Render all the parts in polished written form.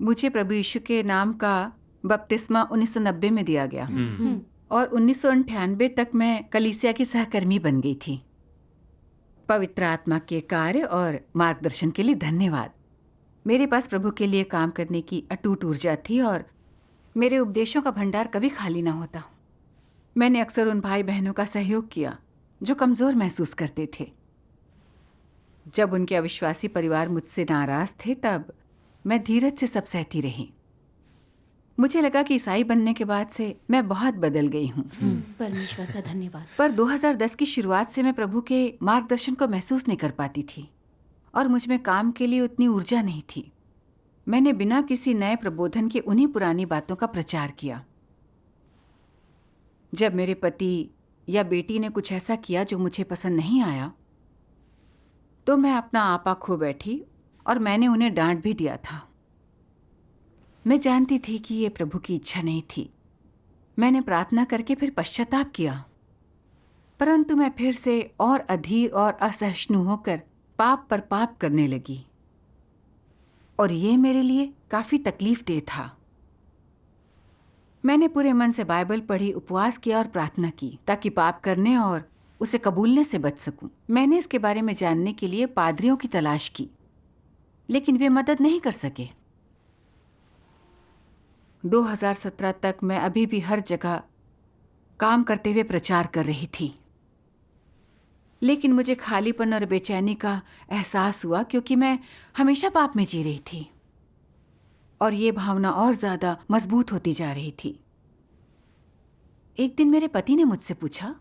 मुझे प्रभु यीशु के नाम का बपतिस्मा 1990 में दिया गया और 1998 तक मैं कलीसिया की सहकर्मी बन गई थी। पवित्र आत्मा के कार्य और मार्गदर्शन के लिए धन्यवाद। मेरे पास प्रभु के लिए काम करने की अटूट ऊर्जा थी और मेरे उपदेशों का भंडार कभी खाली ना होता। मैंने अक्सर उन भाई बहनों का सहयोग किया जो कमज़ोर महसूस करते थे। जब उनके अविश्वासी परिवार मुझसे नाराज थे तब मैं धीरज से सब सहती रही। मुझे लगा कि ईसाई बनने के बाद से मैं बहुत बदल गई हूँ। परमेश्वर का धन्यवाद। पर 2010 की शुरुआत से मैं प्रभु के मार्गदर्शन को महसूस नहीं कर पाती थी और मुझ में काम के लिए उतनी ऊर्जा नहीं थी। मैंने बिना किसी नए प्रबोधन के उन्हीं पुरानी बातों का प्रचार किया। जब मेरे पति या बेटी ने कुछ ऐसा किया जो मुझे पसंद नहीं आया तो मैं अपना आपा खो बैठी और मैंने उन्हें डांट भी दिया था। मैं जानती थी कि ये प्रभु की इच्छा नहीं थी। मैंने प्रार्थना करके फिर पश्चाताप किया, परंतु मैं फिर से और अधीर और असहिष्णु होकर पाप पर पाप करने लगी और ये मेरे लिए काफी तकलीफदेह था। मैंने पूरे मन से बाइबल पढ़ी, उपवास किया और प्रार्थना की ताकि पाप करने और उसे कबूलने से बच सकूं। मैंने इसके बारे में जानने के लिए पादरियों की तलाश की, लेकिन वे मदद नहीं कर सके। 2017 तक मैं अभी भी हर जगह काम करते हुए प्रचार कर रही थी, लेकिन मुझे खालीपन और बेचैनी का एहसास हुआ क्योंकि मैं हमेशा पाप में जी रही थी और ये भावना और ज्यादा मजबूत होती जा रही थी। एक दिन मेरे पति ने मुझसे पूछा,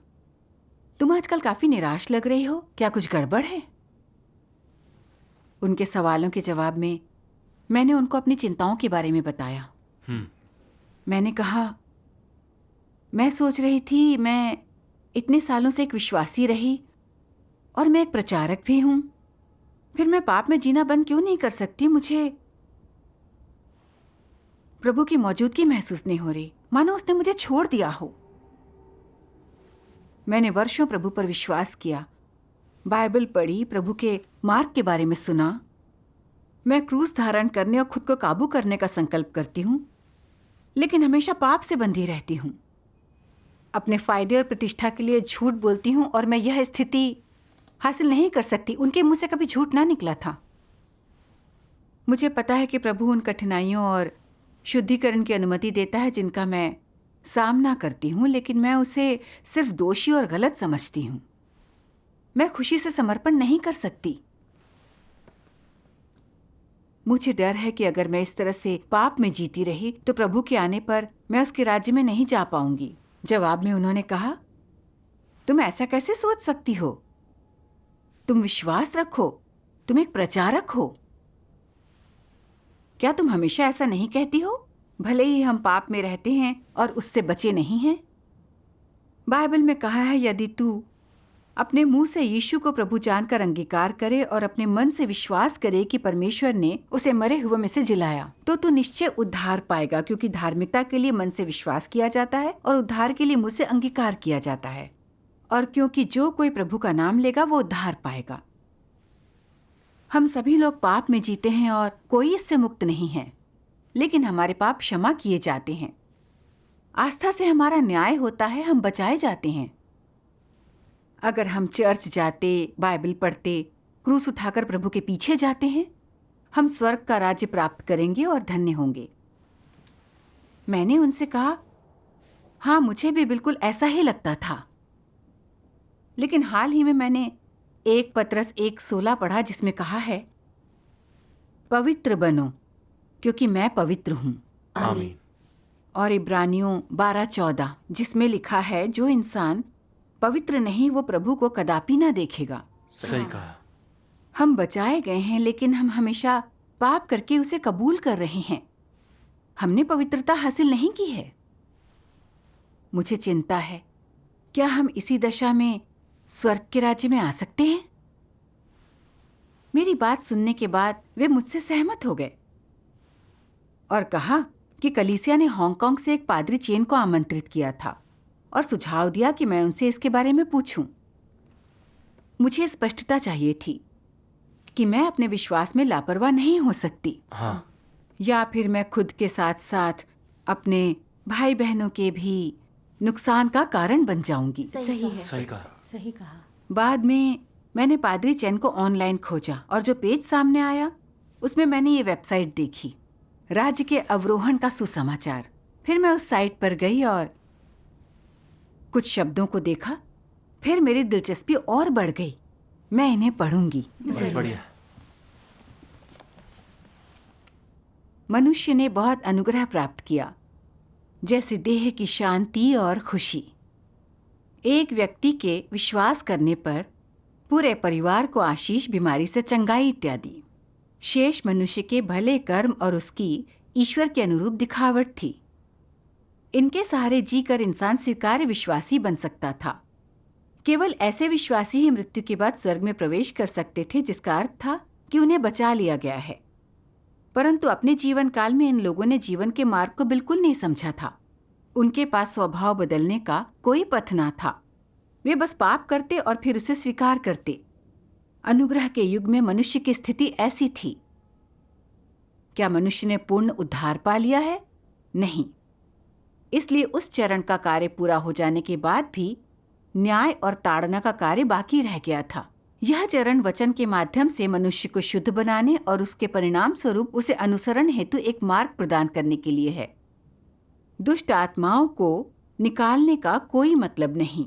तुम आजकल काफी निराश लग रही हो, क्या कुछ गड़बड़ है? उनके सवालों के जवाब में मैंने उनको अपनी चिंताओं के बारे में बताया। मैंने कहा, मैं सोच रही थी मैं इतने सालों से एक विश्वासी रही और मैं एक प्रचारक भी हूं, फिर मैं पाप में जीना बंद क्यों नहीं कर सकती? मुझे प्रभु की मौजूदगी महसूस नहीं हो रही, मानो उसने मुझे छोड़ दिया हो। मैंने वर्षों प्रभु पर विश्वास किया, बाइबल पढ़ी, प्रभु के मार्ग के बारे में सुना। मैं क्रूस धारण करने और खुद को काबू करने का संकल्प करती हूं, लेकिन हमेशा पाप से बंधी रहती हूं। अपने फायदे और प्रतिष्ठा के लिए झूठ बोलती हूं और मैं यह स्थिति हासिल नहीं कर सकती। उनके मुंह से कभी झूठ ना निकला था। मुझे पता है कि प्रभु उन कठिनाइयों और शुद्धिकरण की अनुमति देता है जिनका मैं सामना करती हूं, लेकिन मैं उसे सिर्फ दोषी और गलत समझती हूं। मैं खुशी से समर्पण नहीं कर सकती। मुझे डर है कि अगर मैं इस तरह से पाप में जीती रही तो प्रभु के आने पर मैं उसके राज्य में नहीं जा पाऊंगी। जवाब में उन्होंने कहा, तुम ऐसा कैसे सोच सकती हो? तुम विश्वास रखो, तुम एक प्रचारक हो। क्या तुम हमेशा ऐसा नहीं कहती हो? भले ही हम पाप में रहते हैं और उससे बचे नहीं हैं। बाइबल में कहा है, यदि तू अपने मुंह से यीशु को प्रभु जानकर अंगीकार करे और अपने मन से विश्वास करे कि परमेश्वर ने उसे मरे हुए में से जिलाया, तो तू निश्चय उद्धार पाएगा, क्योंकि धार्मिकता के लिए मन से विश्वास किया जाता है और उद्धार के लिए मुंह से अंगीकार किया जाता है। और क्योंकि जो कोई प्रभु का नाम लेगा वो उद्धार पाएगा। हम सभी लोग पाप में जीते हैं और कोई इससे मुक्त नहीं है, लेकिन हमारे पाप क्षमा किए जाते हैं। आस्था से हमारा न्याय होता है, हम बचाए जाते हैं। अगर हम चर्च जाते, बाइबल पढ़ते, क्रूस उठाकर प्रभु के पीछे जाते हैं, हम स्वर्ग का राज्य प्राप्त करेंगे और धन्य होंगे। मैंने उनसे कहा, हाँ, मुझे भी बिल्कुल ऐसा ही लगता था। लेकिन हाल ही में मैंने 1 पतरस 1:16 पढ़ा, जिसमें कहा है, पवित्र बनो क्योंकि मैं पवित्र हूं। आमीन। और इब्रानियों 12:14, जिसमें लिखा है, जो इंसान पवित्र नहीं वो प्रभु को कदापि ना देखेगा। सही कहा। हम बचाए गए हैं, लेकिन हम हमेशा पाप करके उसे कबूल कर रहे हैं। हमने पवित्रता हासिल नहीं की है। मुझे चिंता है, क्या हम इसी दशा में स्वर्ग के राज्य में आ सकते हैं? मेरी बात सुनने के बाद वे मुझसे सहमत हो गए और कहा कि कलीसिया ने हांगकांग से एक पादरी चेन को आमंत्रित किया था और सुझाव दिया कि मैं उनसे इसके बारे में पूछूं। मुझे स्पष्टता चाहिए थी कि मैं अपने विश्वास में लापरवाह नहीं हो सकती। हाँ। या फिर मैं खुद के साथ साथ अपने भाई बहनों के भी नुकसान का कारण बन जाऊंगी। सही है। सही कहा। सही कहा। बाद में मैंने पादरी चैन को ऑनलाइन खोजा और जो पेज सामने आया उसमें मैंने ये वेबसाइट देखी, राज्य के अवरोहण का सुसमाचार। फिर मैं उस साइट पर गई और कुछ शब्दों को देखा। फिर मेरी दिलचस्पी और बढ़ गई। मैं इन्हें पढ़ूंगी। बढ़िया। मनुष्य ने बहुत अनुग्रह प्राप्त किया, जैसे देह की शांति और खुशी। एक व्यक्ति के विश्वास करने पर पूरे परिवार को आशीष, बीमारी से चंगाई इत्यादि। शेष मनुष्य के भले कर्म और उसकी ईश्वर के अनुरूप दिखावट थी। इनके सहारे जीकर इंसान स्वीकार्य विश्वासी बन सकता था। केवल ऐसे विश्वासी ही मृत्यु के बाद स्वर्ग में प्रवेश कर सकते थे, जिसका अर्थ था कि उन्हें बचा लिया गया है। परंतु अपने जीवन काल में इन लोगों ने जीवन के मार्ग को बिल्कुल नहीं समझा था। उनके पास स्वभाव बदलने का कोई पथ ना था। वे बस पाप करते और फिर उसे स्वीकार करते। अनुग्रह के युग में मनुष्य की स्थिति ऐसी थी। क्या मनुष्य ने पूर्ण उद्धार पा लिया है? नहीं। इसलिए उस चरण का कार्य पूरा हो जाने के बाद भी न्याय और ताड़ना का कार्य बाकी रह गया था। यह चरण वचन के माध्यम से मनुष्य को शुद्ध बनाने और उसके परिणाम स्वरूप उसे अनुसरण हेतु एक मार्ग प्रदान करने के लिए है। दुष्ट आत्माओं को निकालने का कोई मतलब नहीं,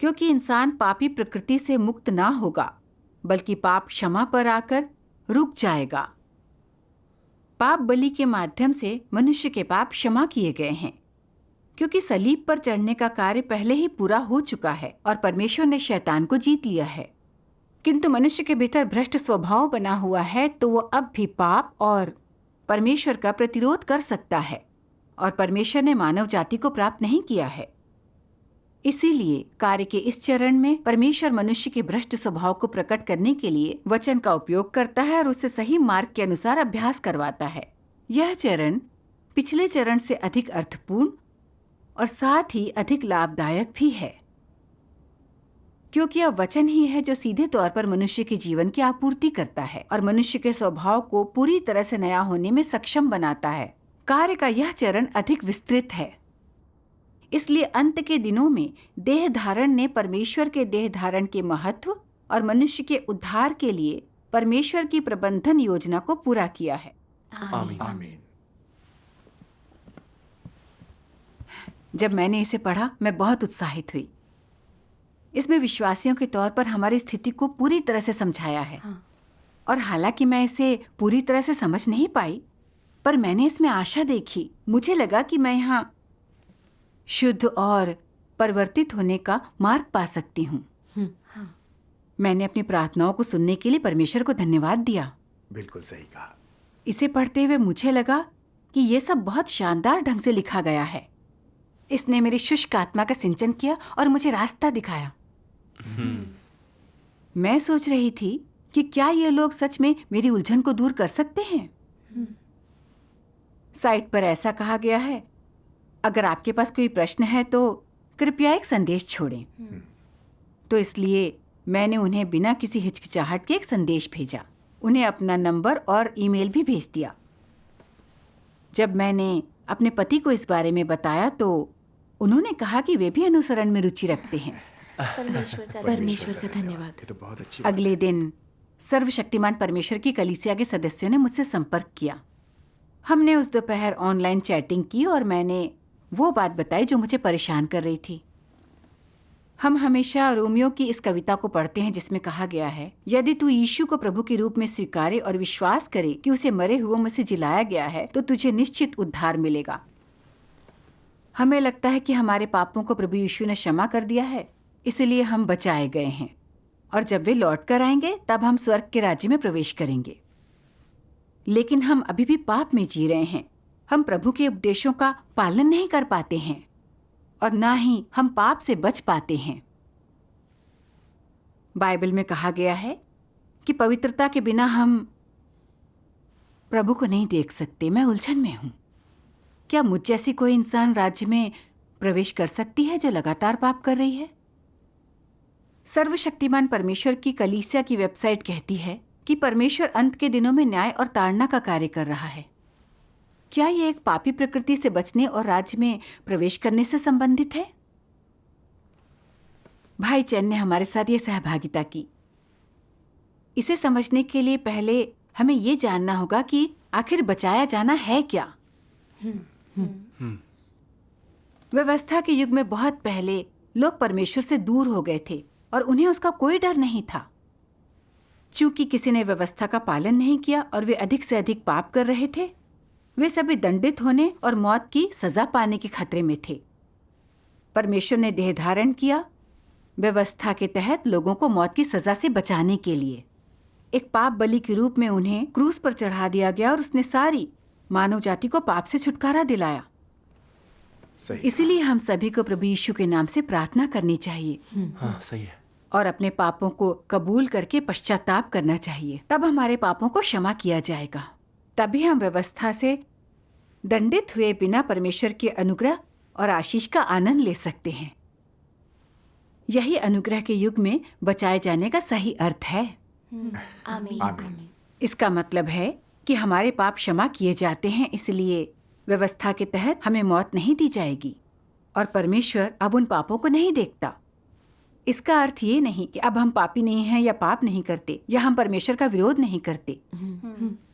क्योंकि इंसान पापी प्रकृति से मुक्त ना होगा, बल्कि पाप क्षमा पर आकर रुक जाएगा। पाप बलि के माध्यम से मनुष्य के पाप क्षमा किए गए हैं, क्योंकि सलीब पर चढ़ने का कार्य पहले ही पूरा हो चुका है और परमेश्वर ने शैतान को जीत लिया है। किंतु मनुष्य के भीतर भ्रष्ट स्वभाव बना हुआ है, तो वो अब भी पाप और परमेश्वर का प्रतिरोध कर सकता है, और परमेश्वर ने मानव जाति को प्राप्त नहीं किया है। इसीलिए कार्य के इस चरण में परमेश्वर मनुष्य के भ्रष्ट स्वभाव को प्रकट करने के लिए वचन का उपयोग करता है और उससे सही मार्ग के अनुसार अभ्यास करवाता है। यह चरण पिछले चरण से अधिक अर्थपूर्ण और साथ ही अधिक लाभदायक भी है, क्योंकि यह वचन ही है जो सीधे तौर पर मनुष्य के जीवन की आपूर्ति करता है और मनुष्य के स्वभाव को पूरी तरह से नया होने में सक्षम बनाता है। कार्य का यह चरण अधिक विस्तृत है। इसलिए अंत के दिनों में देह धारण ने परमेश्वर के देह धारण के महत्व और मनुष्य के उद्धार के लिए परमेश्वर की प्रबंधन योजना को पूरा किया है। आमीन। जब मैंने इसे पढ़ा, मैं बहुत उत्साहित हुई। इसमें विश्वासियों के तौर पर हमारी स्थिति को पूरी तरह से समझाया है। और हालांकि मैं इसे पूरी तरह से समझ नहीं पाई, पर मैंने इसमें आशा देखी। मुझे लगा कि मैं यहाँ शुद्ध और परिवर्तित होने का मार्ग पा सकती हूँ। मैंने अपनी प्रार्थनाओं को सुनने के लिए परमेश्वर को धन्यवाद दिया। बिल्कुल सही कहा। इसे पढ़ते हुए मुझे लगा कि यह सब बहुत शानदार ढंग से लिखा गया है। इसने मेरी शुष्क आत्मा का सिंचन किया और मुझे रास्ता दिखाया। मैं सोच रही थी कि क्या ये लोग सच में मेरी उलझन को दूर कर सकते हैं। साइट पर ऐसा कहा गया है, अगर आपके पास कोई प्रश्न है तो कृपया एक संदेश छोड़ें। तो इसलिए मैंने उन्हें बिना किसी हिचकिचाहट के एक संदेश भेजा। उन्हें अपना नंबर और ईमेल भी भेज दिया। जब मैंने अपने पति को इस बारे में बताया तो उन्होंने कहा कि वे भी अनुसरण में रुचि रखते हैं। परमेश्वर का धन्यवाद। ये तो बहुत अच्छी अगले दिन सर्वशक्तिमान परमेश्वर की कलीसिया के सदस्यों ने मुझसे संपर्क किया। हमने उस दोपहर ऑनलाइन चैटिंग की और मैंने वो बात बताई जो मुझे परेशान कर रही थी। हम हमेशा रोमियो की इस कविता को पढ़ते हैं जिसमें कहा गया है, यदि तू यीशु को प्रभु के रूप में स्वीकारे और विश्वास करे कि उसे मरे हुओं में से जिलाया गया है तो तुझे निश्चित उद्धार मिलेगा। हमें लगता है कि हमारे पापों को प्रभु यीशु ने क्षमा कर दिया है, इसलिए हम बचाए गए हैं और जब वे लौट कर आएंगे तब हम स्वर्ग के राज्य में प्रवेश करेंगे। लेकिन हम अभी भी पाप में जी रहे हैं। हम प्रभु के उपदेशों का पालन नहीं कर पाते हैं और ना ही हम पाप से बच पाते हैं। बाइबल में कहा गया है कि पवित्रता के बिना हम प्रभु को नहीं देख सकते। मैं उलझन में हूं। क्या मुझ जैसी कोई इंसान राज्य में प्रवेश कर सकती है जो लगातार पाप कर रही है? सर्वशक्तिमान परमेश्वर की कलीसिया की वेबसाइट कहती है कि परमेश्वर अंत के दिनों में न्याय और ताड़ना का कार्य कर रहा है। क्या ये एक पापी प्रकृति से बचने और राज्य में प्रवेश करने से संबंधित है? भाई चैन ने हमारे साथ ये सहभागिता की। इसे समझने के लिए पहले हमें ये जानना होगा कि आखिर बचाया जाना है क्या। व्यवस्था के युग में बहुत पहले लोग परमेश्वर से दूर हो गए थे और उन्हें उसका कोई डर नहीं था। चूंकि किसी ने व्यवस्था का पालन नहीं किया और वे अधिक से अधिक पाप कर रहे थे, वे सभी दंडित होने और मौत की सजा पाने के खतरे में थे। परमेश्वर ने देह धारण किया व्यवस्था के तहत लोगों को मौत की सजा से बचाने के लिए। एक पाप बलि के रूप में उन्हें क्रूस पर चढ़ा दिया गया और उसने सारी मानव जाति को पाप से छुटकारा दिलाया। इसीलिए हम सभी को प्रभु यीशु के नाम से प्रार्थना करनी चाहिए। हाँ, सही है। और अपने पापों को कबूल करके पश्चाताप करना चाहिए। तब हमारे पापों को क्षमा किया जाएगा। तभी हम व्यवस्था से दंडित हुए बिना परमेश्वर के अनुग्रह और आशीष का आनंद ले सकते हैं। यही अनुग्रह के युग में बचाए जाने का सही अर्थ है। आमीन। इसका मतलब है कि हमारे पाप क्षमा किए जाते हैं, इसलिए व्यवस्था के तहत हमें मौत नहीं दी जाएगी और परमेश्वर अब उन पापों को नहीं देखता। इसका अर्थ ये नहीं कि अब हम पापी नहीं हैं या पाप नहीं करते या हम परमेश्वर का विरोध नहीं करते।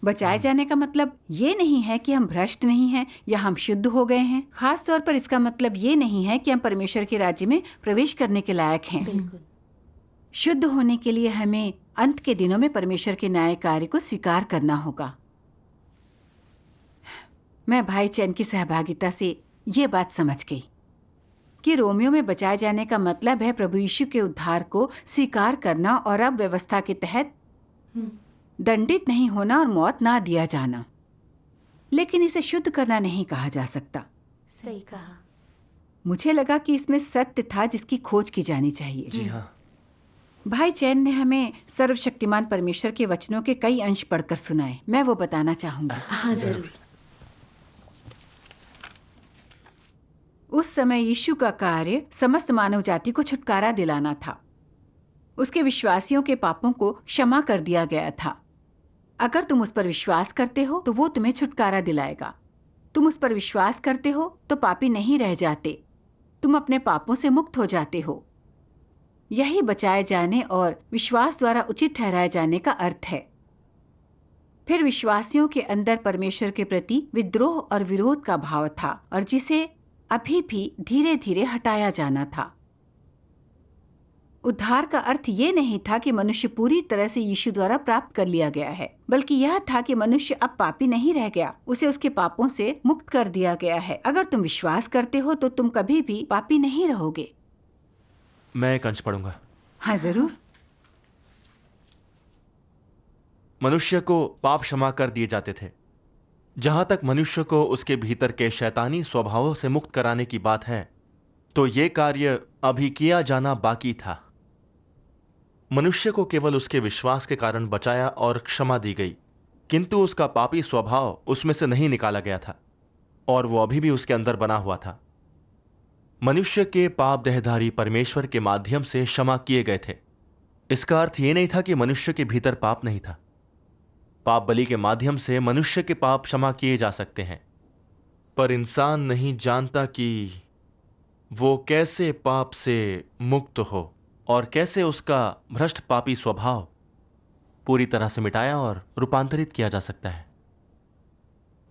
बचाए जाने का मतलब ये नहीं है कि हम भ्रष्ट नहीं हैं या हम शुद्ध हो गए हैं। खास तौर पर इसका मतलब ये नहीं है कि हम परमेश्वर के राज्य में प्रवेश करने के लायक हैं। बिल्कुल। शुद्ध होने के लिए हमें अंत के दिनों में परमेश्वर के न्याय कार्य को स्वीकार करना होगा। मैं भाई चैन की सहभागिता से ये बात समझ गई कि रोमियो में बचाए जाने का मतलब है प्रभु यीशु के उद्धार को स्वीकार करना और अब व्यवस्था के तहत दंडित नहीं होना और मौत ना दिया जाना। लेकिन इसे शुद्ध करना नहीं कहा जा सकता। सही कहा। मुझे लगा कि इसमें सत्य था जिसकी खोज की जानी चाहिए। जी हाँ। भाई चैन ने हमें सर्वशक्तिमान परमेश्वर के वचनों के कई अंश पढ़कर सुनाए। मैं वो बताना चाहूंगी। हाँ, जरूर। उस समय यीशु का कार्य समस्त मानव जाति को छुटकारा दिलाना था। उसके विश्वासियों के पापों को क्षमा कर दिया गया था। अगर तुम उस पर विश्वास करते हो तो वो तुम्हें छुटकारा दिलाएगा। तुम उस पर विश्वास करते हो तो पापी नहीं रह जाते, तुम अपने पापों से मुक्त हो जाते हो। यही बचाए जाने और विश्वास द्वारा उचित ठहराए जाने का अर्थ है। फिर विश्वासियों के अंदर परमेश्वर के प्रति विद्रोह और विरोध का भाव था और जिसे अभी भी धीरे धीरे हटाया जाना था। उद्धार का अर्थ ये नहीं था कि मनुष्य पूरी तरह से यीशु द्वारा प्राप्त कर लिया गया है, बल्कि यह था कि मनुष्य अब पापी नहीं रह गया, उसे उसके पापों से मुक्त कर दिया गया है। अगर तुम विश्वास करते हो तो तुम कभी भी पापी नहीं रहोगे। मैं एक अंश पढ़ूंगा। हाँ जरूर। मनुष्य को पाप क्षमा कर दिए जाते थे। जहां तक मनुष्य को उसके भीतर के शैतानी स्वभावों से मुक्त कराने की बात है, तो ये कार्य अभी किया जाना बाकी था। मनुष्य को केवल उसके विश्वास के कारण बचाया और क्षमा दी गई, किंतु उसका पापी स्वभाव उसमें से नहीं निकाला गया था और वो अभी भी उसके अंदर बना हुआ था। मनुष्य के पाप देहधारी परमेश्वर के माध्यम से क्षमा किए गए थे। इसका अर्थ ये नहीं था कि मनुष्य के भीतर पाप नहीं था। पाप बलि के माध्यम से मनुष्य के पाप क्षमा किए जा सकते हैं, पर इंसान नहीं जानता कि वो कैसे पाप से मुक्त हो और कैसे उसका भ्रष्ट पापी स्वभाव पूरी तरह से मिटाया और रूपांतरित किया जा सकता है।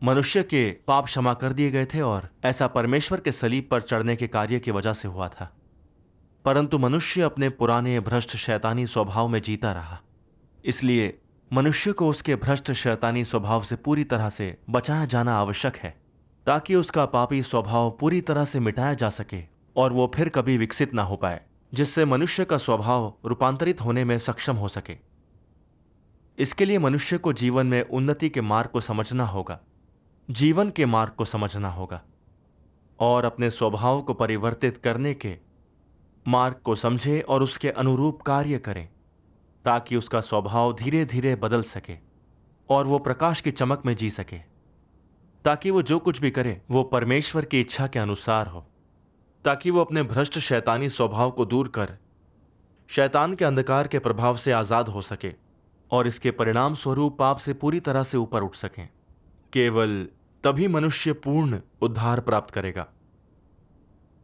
मनुष्य के पाप क्षमा कर दिए गए थे और ऐसा परमेश्वर के सलीब पर चढ़ने के कार्य की वजह से हुआ था। परंतु मनुष्य अपने पुराने भ्रष्ट शैतानी स्वभाव में जीता रहा। इसलिए मनुष्य को उसके भ्रष्ट शैतानी स्वभाव से पूरी तरह से बचाया जाना आवश्यक है, ताकि उसका पापी स्वभाव पूरी तरह से मिटाया जा सके और वो फिर कभी विकसित ना हो पाए, जिससे मनुष्य का स्वभाव रूपांतरित होने में सक्षम हो सके। इसके लिए मनुष्य को जीवन में उन्नति के मार्ग को समझना होगा, जीवन के मार्ग को समझना होगा और अपने स्वभाव को परिवर्तित करने के मार्ग को समझे और उसके अनुरूप कार्य करें, ताकि उसका स्वभाव धीरे धीरे बदल सके और वो प्रकाश की चमक में जी सके, ताकि वो जो कुछ भी करे वो परमेश्वर की इच्छा के अनुसार हो, ताकि वो अपने भ्रष्ट शैतानी स्वभाव को दूर कर शैतान के अंधकार के प्रभाव से आज़ाद हो सके और इसके परिणाम स्वरूप पाप से पूरी तरह से ऊपर उठ सकें। केवल तभी मनुष्य पूर्ण उद्धार प्राप्त करेगा।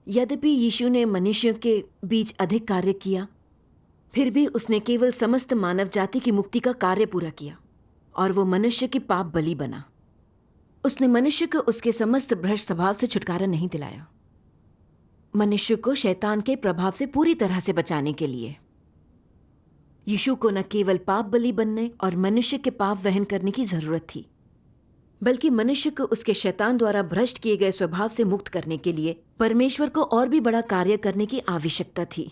यद्यपि यीशु ने मनुष्यों के बीच अधिक कार्य किया, फिर भी उसने केवल समस्त मानव जाति की मुक्ति का कार्य पूरा किया और वो मनुष्य की पाप बलि बना। उसने मनुष्य को उसके समस्त भ्रष्ट स्वभाव से छुटकारा नहीं दिलाया, मनुष्य को शैतान के प्रभाव से पूरी तरह से बचाने के लिए। यीशु को न केवल पाप बलि बनने और मनुष्य के पाप वहन करने की जरूरत थी, बल्कि मनुष्य को उसके शैतान द्वारा भ्रष्ट किए गए स्वभाव से मुक्त करने के लिए परमेश्वर को और भी बड़ा कार्य करने की आवश्यकता थी।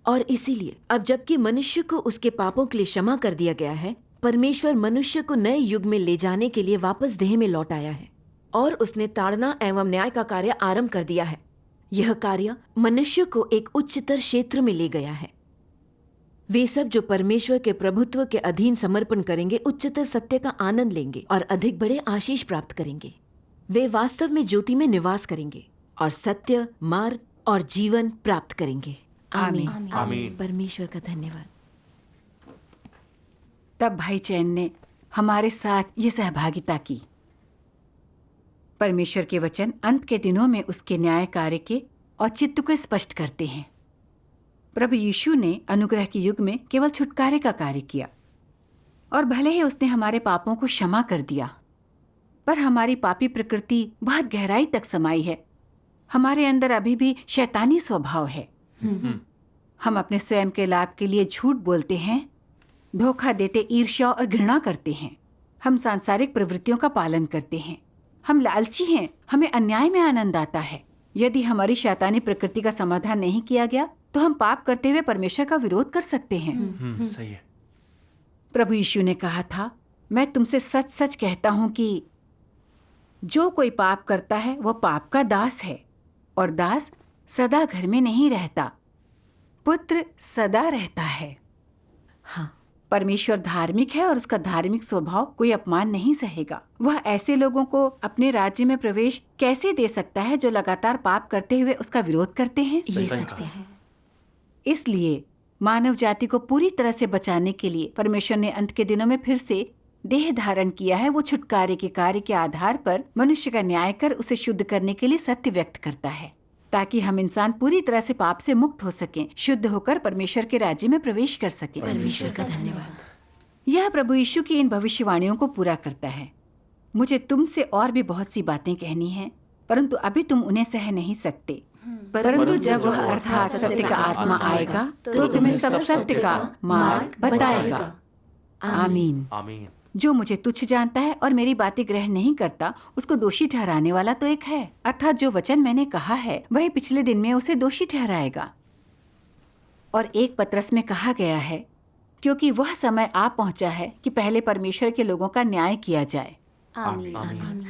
और इसीलिए अब जबकि मनुष्य को उसके पापों के लिए क्षमा कर दिया गया है, परमेश्वर मनुष्य को नए युग में ले जाने के लिए वापस देह में लौट आया है और उसने ताड़ना एवं न्याय का कार्य आरंभ कर दिया है। यह कार्य मनुष्य को एक उच्चतर क्षेत्र में ले गया है। वे सब जो परमेश्वर के प्रभुत्व के अधीन समर्पण करेंगे उच्चतर सत्य का आनंद लेंगे और अधिक बड़े आशीष प्राप्त करेंगे। वे वास्तव में ज्योति में निवास करेंगे और सत्य, मार्ग और जीवन प्राप्त करेंगे। आमीन। आमीन। परमेश्वर का धन्यवाद। तब भाई चैन ने हमारे साथ ये सहभागिता की। परमेश्वर के वचन अंत के दिनों में उसके न्याय कार्य के औचित्य को स्पष्ट करते हैं। प्रभु यीशु ने अनुग्रह के युग में केवल छुटकारे का कार्य किया और भले ही उसने हमारे पापों को क्षमा कर दिया, पर हमारी पापी प्रकृति बहुत गहराई तक समाई है। हमारे अंदर अभी भी शैतानी स्वभाव है। हम अपने स्वयं के लाभ के लिए झूठ बोलते हैं, धोखा देते, ईर्ष्या और घृणा करते हैं। हम सांसारिक प्रवृत्तियों का पालन करते हैं। हम लालची हैं, हमें अन्याय में आनंद आता है। यदि हमारी शैतानी प्रकृति का समाधान नहीं किया गया तो हम पाप करते हुए परमेश्वर का विरोध कर सकते हैं। सही है। प्रभु यीशु ने कहा था, मैं तुमसे सच सच कहता हूं कि जो कोई पाप करता है वह पाप का दास है, और दास सदा घर में नहीं रहता, पुत्र सदा रहता है। हाँ, परमेश्वर धार्मिक है और उसका धार्मिक स्वभाव कोई अपमान नहीं सहेगा। वह ऐसे लोगों को अपने राज्य में प्रवेश कैसे दे सकता है जो लगातार पाप करते हुए उसका विरोध करते हैं? ये सत्य है। इसलिए मानव जाति को पूरी तरह से बचाने के लिए परमेश्वर ने अंत के दिनों में फिर से देह धारण किया है। वो छुटकारे के कार्य के आधार पर मनुष्य का न्याय कर उसे शुद्ध करने के लिए सत्य व्यक्त करता है, ताकि हम इंसान पूरी तरह से पाप से मुक्त हो सकें, शुद्ध होकर परमेश्वर के राज्य में प्रवेश कर सकें। परमेश्वर का धन्यवाद। यह प्रभु यीशु की इन भविष्यवाणियों को पूरा करता है। मुझे तुमसे और भी बहुत सी बातें कहनी हैं, परंतु अभी तुम उन्हें सह नहीं सकते। परंतु जब वह अर्थात सत्य का आत्मा आएगा तो तुम्हें सब सत्य का मार्ग बताएगा। आमीन। आमीन। जो मुझे तुच्छ जानता है और मेरी बातें ग्रहण नहीं करता, उसको दोषी ठहराने वाला तो एक है, अर्थात जो वचन मैंने कहा है वही पिछले दिन में उसे दोषी ठहराएगा। और एक पत्रस में कहा गया है, क्योंकि वह समय आ पहुंचा है कि पहले परमेश्वर के लोगों का न्याय किया जाए। आमीन। आमीन।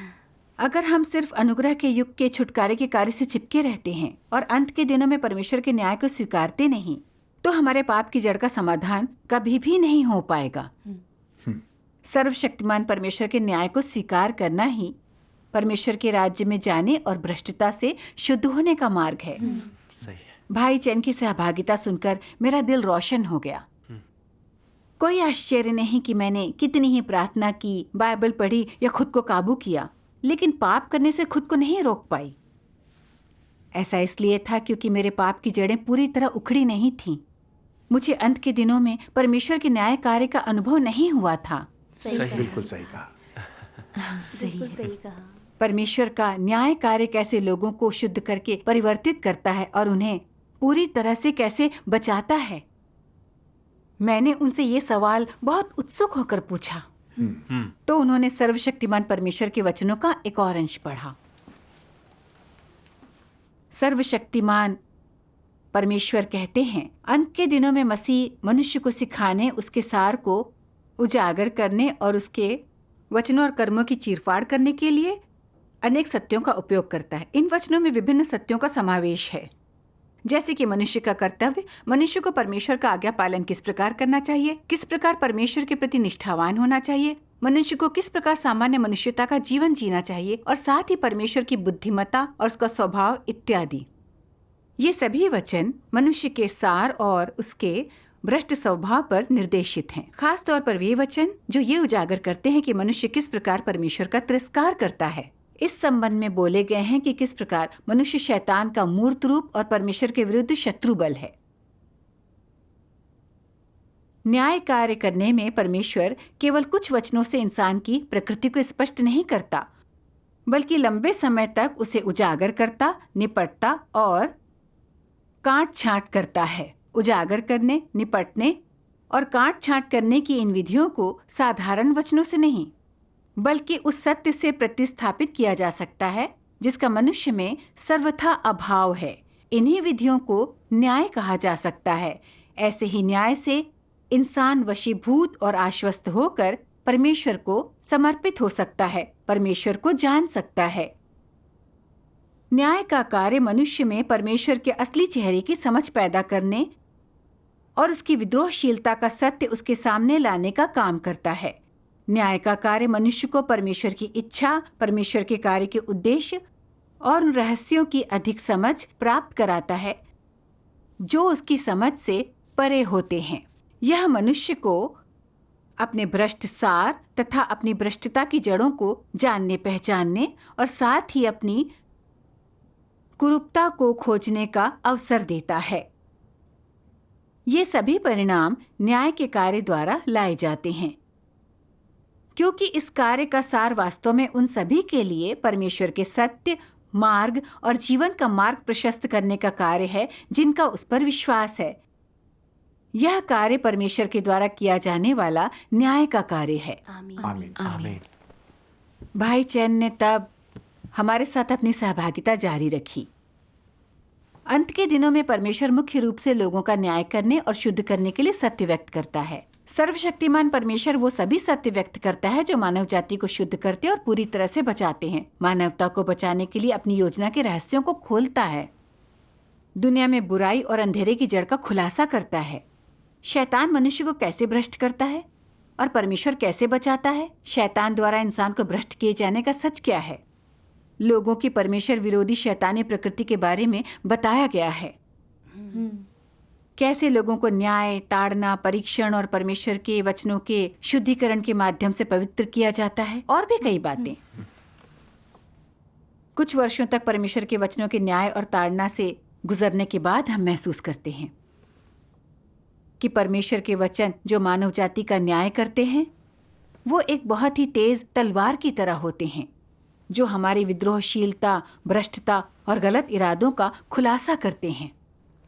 अगर हम सिर्फ अनुग्रह के युग के छुटकारे के कार्य से चिपके रहते हैं और अंत के दिनों में परमेश्वर के न्याय को स्वीकारते नहीं, तो हमारे पाप की जड़ का समाधान कभी भी नहीं हो पाएगा। सर्वशक्तिमान परमेश्वर के न्याय को स्वीकार करना ही परमेश्वर के राज्य में जाने और भ्रष्टता से शुद्ध होने का मार्ग है। सही है। भाई चैन की सहभागिता सुनकर मेरा दिल रोशन हो गया। कोई आश्चर्य नहीं कि मैंने कितनी ही प्रार्थना की, बाइबल पढ़ी या खुद को काबू किया, लेकिन पाप करने से खुद को नहीं रोक पाई। ऐसा इसलिए था क्योंकि मेरे पाप की जड़ें पूरी तरह उखड़ी नहीं थीं। मुझे अंत के दिनों में परमेश्वर के न्याय कार्य का अनुभव नहीं हुआ था। बिल्कुल सही कहा। बिल्कुल सही कहा। परमेश्वर का न्याय कार्य कैसे लोगों को शुद्ध करके परिवर्तित करता है और उन्हें पूरी तरह से कैसे बचाता है। मैंने उनसे ये सवाल बहुत उत्सुक होकर पूछा। तो उन्होंने सर्वशक्तिमान परमेश्वर के वचनों का एक और अंश पढ़ा। सर्वशक्तिमान परमेश्वर कहते हैं, अंत के दिनों में मसीह मनुष्य को सिखाने, उसके सार को उजागर करने और उसके वचनों और कर्मों की चीरफाड़ करने के लिए अनेक सत्यों का उपयोग करता है। इन वचनों में विभिन्न सत्यों का समावेश है, जैसे कि मनुष्य का कर्तव्य, मनुष्य को परमेश्वर का आज्ञा पालन किस प्रकार करना चाहिए, किस प्रकार परमेश्वर के प्रति निष्ठावान होना चाहिए, मनुष्य को किस प्रकार सामान्य मनुष्यता का जीवन जीना चाहिए, और साथ ही परमेश्वर की बुद्धिमत्ता और उसका स्वभाव इत्यादि। ये सभी वचन मनुष्य के सार और उसके भ्रष्ट स्वभाव पर निर्देशित हैं। खास तौर पर वे वचन जो ये उजागर करते हैं कि मनुष्य किस प्रकार परमेश्वर का तिरस्कार करता है। इस संबंध में बोले गए हैं कि किस प्रकार मनुष्य शैतान का मूर्त रूप और परमेश्वर के विरुद्ध शत्रु बल है। न्याय कार्य करने में परमेश्वर केवल कुछ वचनों से इंसान की प्रकृति को स्पष्ट नहीं करता, बल्कि लंबे समय तक उसे उजागर करता, निपटता और काट छांट करता है। उजागर करने, निपटने और काट छांट करने की इन विधियों को साधारण वचनों से नहीं, बल्कि उस सत्य से प्रतिस्थापित किया जा सकता है जिसका मनुष्य में सर्वथा अभाव है। इन्हीं विधियों को न्याय कहा जा सकता है। ऐसे ही न्याय से इंसान वशीभूत और आश्वस्त होकर परमेश्वर को समर्पित हो सकता है, परमेश्वर को जान सकता है। न्याय का कार्य मनुष्य में परमेश्वर के असली चेहरे की समझ पैदा करने और उसकी विद्रोहशीलता का सत्य उसके सामने लाने का काम करता है। न्याय का कार्य मनुष्य को परमेश्वर की इच्छा, परमेश्वर के कार्य के उद्देश्य और उन रहस्यों की अधिक समझ प्राप्त कराता है जो उसकी समझ से परे होते हैं। यह मनुष्य को अपने भ्रष्ट सार तथा अपनी भ्रष्टता की जड़ों को जानने पहचानने और साथ ही अपनी कुरूपता को खोजने का अवसर देता है। ये सभी परिणाम न्याय के कार्य द्वारा लाए जाते हैं, क्योंकि इस कार्य का सार वास्तव में उन सभी के लिए परमेश्वर के सत्य, मार्ग और जीवन का मार्ग प्रशस्त करने का कार्य है जिनका उस पर विश्वास है। यह कार्य परमेश्वर के द्वारा किया जाने वाला न्याय का कार्य है। आमीन। आमीन आमीन। भाई चैन ने तब हमारे साथ अपनी सहभागिता जारी रखी। अंत के दिनों में परमेश्वर मुख्य रूप से लोगों का न्याय करने और शुद्ध करने के लिए सत्य व्यक्त करता है। सर्वशक्तिमान परमेश्वर वो सभी सत्य व्यक्त करता है जो मानव जाति को शुद्ध करते और पूरी तरह से बचाते हैं। मानवता को बचाने के लिए अपनी योजना के रहस्यों को खोलता है, दुनिया में बुराई और अंधेरे की जड़ का खुलासा करता है। शैतान मनुष्य को कैसे भ्रष्ट करता है और परमेश्वर कैसे बचाता है। शैतान द्वारा इंसान को भ्रष्ट किए जाने का सच क्या है। लोगों की परमेश्वर विरोधी शैतानी प्रकृति के बारे में बताया गया है। कैसे लोगों को न्याय, ताड़ना, परीक्षण और परमेश्वर के वचनों के शुद्धिकरण के माध्यम से पवित्र किया जाता है, और भी कई बातें। कुछ वर्षों तक परमेश्वर के वचनों के न्याय और ताड़ना से गुजरने के बाद हम महसूस करते हैं कि परमेश्वर के वचन जो मानव जाति का न्याय करते हैं वो एक बहुत ही तेज तलवार की तरह होते हैं जो हमारी विद्रोहशीलता, भ्रष्टता और गलत इरादों का खुलासा करते हैं।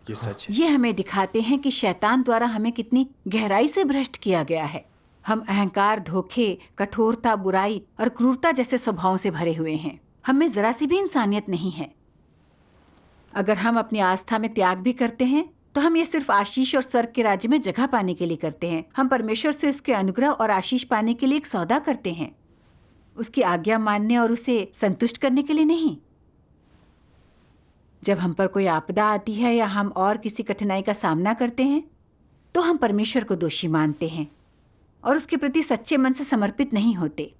ये सच है। ये हमें दिखाते हैं कि शैतान द्वारा हमें कितनी गहराई से भ्रष्ट किया गया है। हम अहंकार, धोखे, कठोरता, बुराई और क्रूरता जैसे स्वभावों से भरे हुए हैं। हम में जरा सी भी इंसानियत नहीं है। अगर हम अपनी आस्था में त्याग भी करते हैं तो हम ये सिर्फ आशीष और स्वर्ग के राज्य में जगह पाने के लिए करते हैं। हम परमेश्वर से उसके अनुग्रह और आशीष पाने के लिए एक सौदा करते हैं, उसकी आज्ञा मानने और उसे संतुष्ट करने के लिए नहीं। जब हम पर कोई आपदा आती है या हम और किसी कठिनाई का सामना करते हैं तो हम परमेश्वर को दोषी मानते हैं और उसके प्रति सच्चे मन से समर्पित नहीं होते।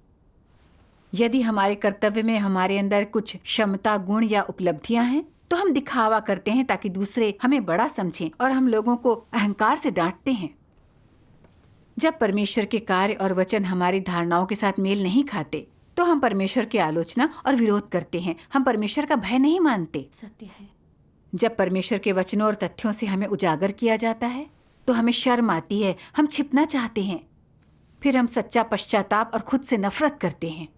यदि हमारे कर्तव्य में हमारे अंदर कुछ क्षमता, गुण या उपलब्धियां हैं तो हम दिखावा करते हैं ताकि दूसरे हमें बड़ा समझें और हम लोगों को अहंकार से डांटते हैं। जब परमेश्वर के कार्य और वचन हमारी धारणाओं के साथ मेल नहीं खाते तो हम परमेश्वर की आलोचना और विरोध करते हैं। हम परमेश्वर का भय नहीं मानते। सत्य है। जब परमेश्वर के वचनों और तथ्यों से हमें उजागर किया जाता है तो हमें शर्म आती है, हम छिपना चाहते हैं। फिर हम सच्चा पश्चाताप और खुद से नफरत करते हैं।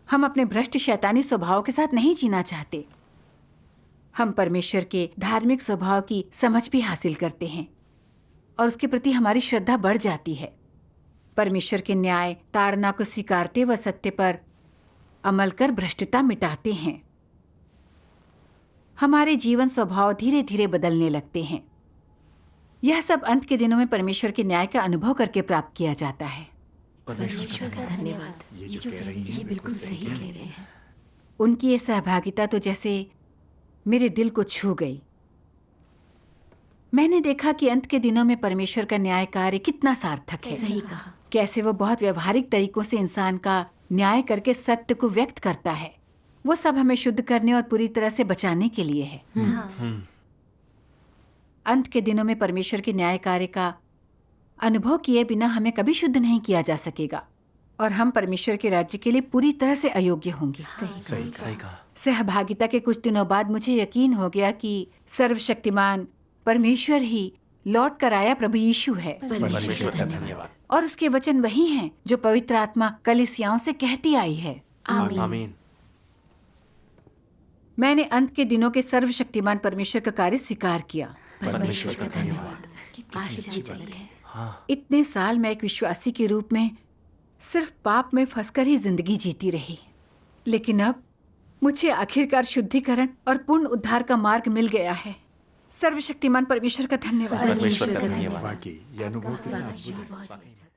हम अपने भ्रष्ट शैतानी स्वभाव के साथ नहीं जीना चाहते। हम परमेश्वर के धार्मिक स्वभाव की समझ भी हासिल करते हैं और उसके प्रति हमारी श्रद्धा बढ़ जाती है। परमेश्वर के न्याय, ताड़ना को स्वीकारते व सत्य पर अमल कर भ्रष्टता मिटाते हैं। हमारे जीवन स्वभाव धीरे धीरे बदलने लगते हैं। यह सब अंत के दिनों में परमेश्वर के न्याय का अनुभव करके प्राप्त किया जाता है। परमेश्वर का धन्यवाद। ये जो कह रही हैं ये बिल्कुल सही कह रहे हैं। उनकी ये सहभागिता तो जैसे मेरे दिल को छू गई। मैंने देखा कि अंत के दिनों में परमेश्वर का न्याय कार्य कितना सार्थक है। सही कहा। कैसे वो बहुत व्यवहारिक तरीकों से इंसान का न्याय करके सत्य को व्यक्त करता है। वो सब हमें शुद्ध करने और पूरी तरह से बचाने के लिए है। हाँ। अंत के दिनों में परमेश्वर के न्याय कार्य का अनुभव किए बिना हमें कभी शुद्ध नहीं किया जा सकेगा और हम परमेश्वर के राज्य के लिए पूरी तरह से अयोग्य होंगे। सही कहा। सहभागिता के कुछ दिनों बाद मुझे यकीन हो गया कि सर्वशक्तिमान परमेश्वर ही लौट कर आया प्रभु यीशु है परमेश्वर का धन्यवाद। और उसके वचन वही हैं जो पवित्र आत्मा कलीसियाओं से कहती आई है। आमीन। आमीन। मैंने अंत के दिनों के सर्वशक्तिमान परमेश्वर का कार्य स्वीकार किया। परमेश्वर का धन्यवाद। आश्चर्यजनक है। हाँ, इतने साल मैं एक विश्वासी के रूप में सिर्फ पाप में फंसकर ही जिंदगी जीती रही, लेकिन अब मुझे आखिरकार शुद्धिकरण और पूर्ण उद्धार का मार्ग मिल गया है। सर्वशक्तिमान परमेश्वर का धन्यवाद। परमेश्वर का धन्यवाद। वाकई ये अनुभव कितना वाकई अद्भुत है। बहुत ही अच्छा।